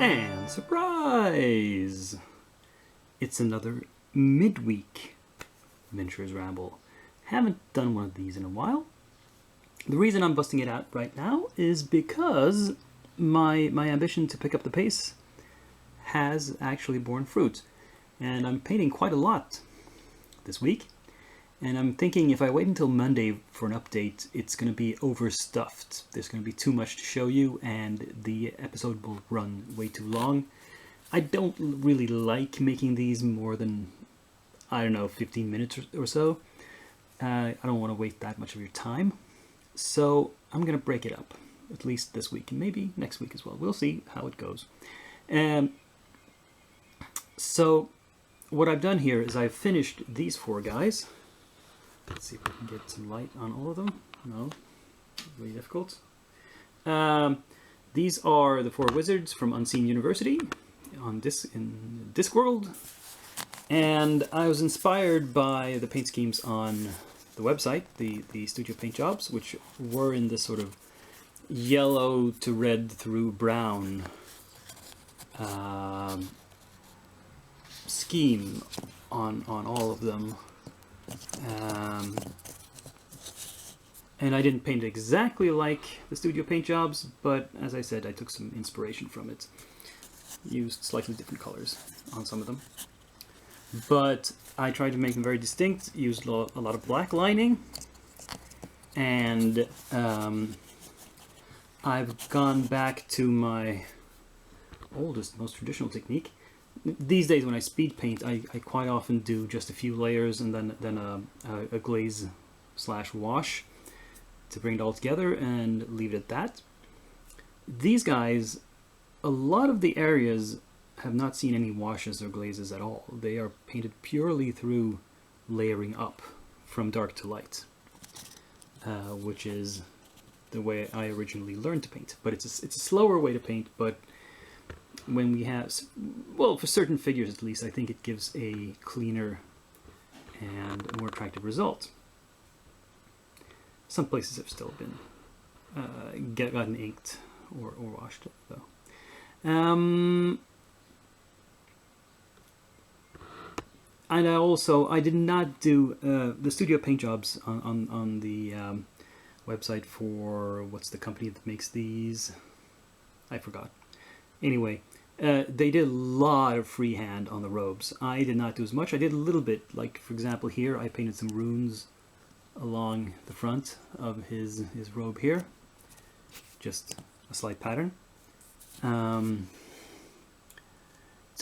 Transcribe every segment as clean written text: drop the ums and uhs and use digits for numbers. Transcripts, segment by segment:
And surprise! It's another Midweek Miniatures Ramble. Haven't done one of these in a while. The reason I'm busting it out right now is because my ambition to pick up the pace has actually borne fruit. And I'm painting quite a lot this week. And I'm thinking if I wait until Monday for an update, it's going to be overstuffed. There's going to be too much to show you, and the episode will run way too long. I don't really like making these more than, I don't know, 15 minutes or so. I don't want to waste that much of your time. So I'm going to break it up, at least this week, and maybe next week as well. We'll see how it goes. So what I've done here is I've finished these four guys. Let's see if we can get some light on all of them. No, really difficult. These are the four wizards from Unseen University in Discworld, and I was inspired by the paint schemes on the website, the Studio Paint Jobs, which were in this sort of yellow to red through brown scheme on all of them. And I didn't paint it exactly like the Studio Paint Jobs, but as I said, I took some inspiration from it. Used slightly different colors on some of them. But I tried to make them very distinct, used a lot of black lining, and I've gone back to my oldest, most traditional technique. These days when I speed paint, I quite often do just a few layers and then a glaze / wash to bring it all together and leave it at that. These guys, a lot of the areas have not seen any washes or glazes at all. They are painted purely through layering up from dark to light, which is the way I originally learned to paint. But it's a slower way to paint, but when we have, well, for certain figures at least, I think it gives a cleaner and more attractive result. Some places have still been gotten inked or washed though. And I did not do the Studio Paint Jobs on the website for, what's the company that makes these? I forgot. Anyway, they did a lot of freehand on the robes. I did not do as much. I did a little bit, like for example here, I painted some runes along the front of his robe here. Just a slight pattern. To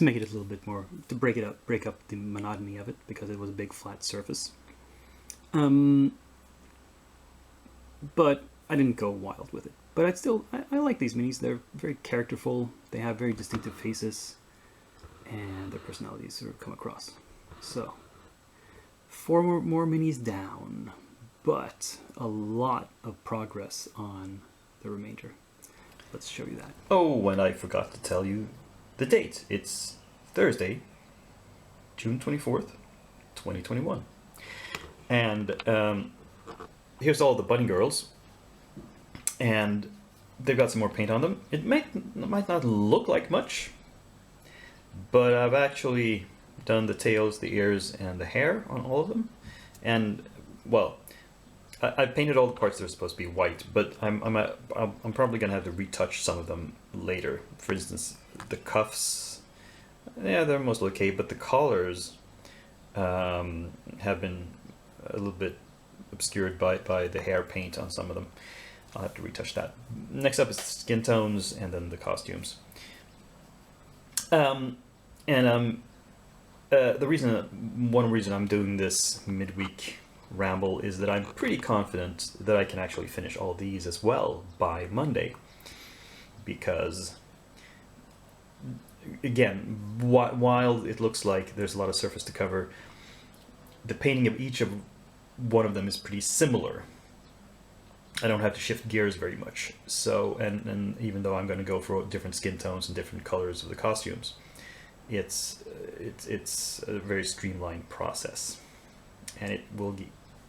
make it a little bit more, to break up the monotony of it, because it was a big flat surface. But I didn't go wild with it. But I like these minis. They're very characterful. They have very distinctive faces, and their personalities sort of come across. So, 4 more minis down, but a lot of progress on the remainder. Let's show you that. Oh, and I forgot to tell you the date. It's Thursday, June 24th, 2021. And here's all the bunny girls. And they've got some more paint on them. It might not look like much, but I've actually done the tails, the ears, and the hair on all of them. And, well, I painted all the parts that are supposed to be white, but I'm probably going to have to retouch some of them later. For instance, the cuffs, yeah, they're mostly okay, but the collars have been a little bit obscured by the hair paint on some of them. I'll have to retouch that. Next up is the skin tones and then the costumes. One reason I'm doing this midweek ramble is that I'm pretty confident that I can actually finish all these as well by Monday. Because, again, while it looks like there's a lot of surface to cover, the painting of each of one of them is pretty similar. I don't have to shift gears very much. So, and even though I'm going to go for different skin tones and different colors of the costumes, it's a very streamlined process, and it will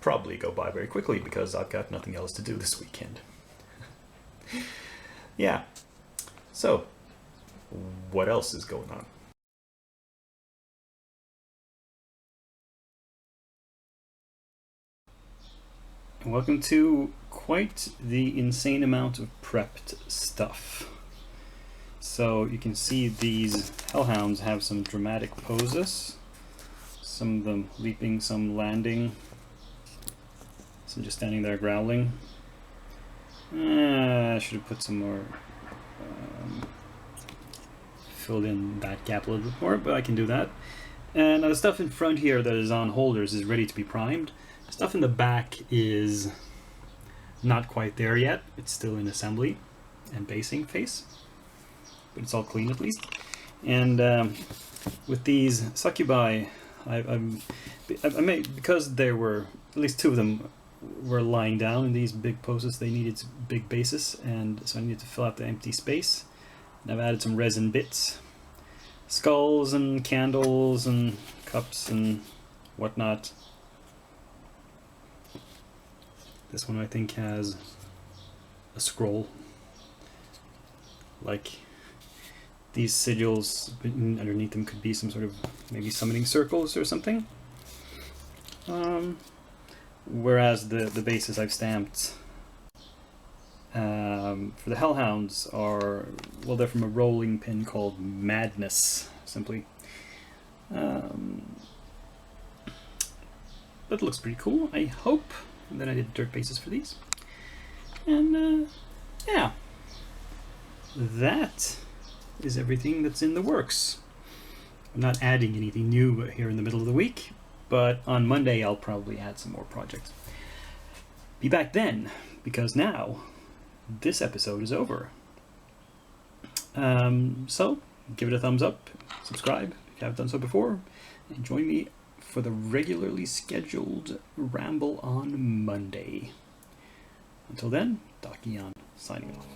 probably go by very quickly because I've got nothing else to do this weekend. Yeah. So, what else is going on. Welcome to quite the insane amount of prepped stuff. So you can see these hellhounds have some dramatic poses. Some of them leaping, some landing, some just standing there growling. I should have put some more, filled in that gap a little bit more, but I can do that. And the stuff in front here that is on holders is ready to be primed. Stuff in the back is not quite there yet. It's still in assembly and basing phase, but it's all clean at least. And with these succubi, I made, because there were at least two of them were lying down in these big poses. They needed big bases, and so I needed to fill out the empty space. And I've added some resin bits, skulls and candles and cups and whatnot. This one I think has a scroll, like these sigils underneath them could be some sort of maybe summoning circles or something. Whereas the bases I've stamped for the hellhounds are, well, they're from a rolling pin called Madness, simply. But it looks pretty cool, I hope. And then I did dirt bases for these. And yeah, that is everything that's in the works. I'm not adding anything new here in the middle of the week, but on Monday I'll probably add some more projects. Be back then, because now this episode is over. So give it a thumbs up, subscribe if you haven't done so before, and join me for the regularly scheduled ramble on Monday. Until then, Dakian signing off.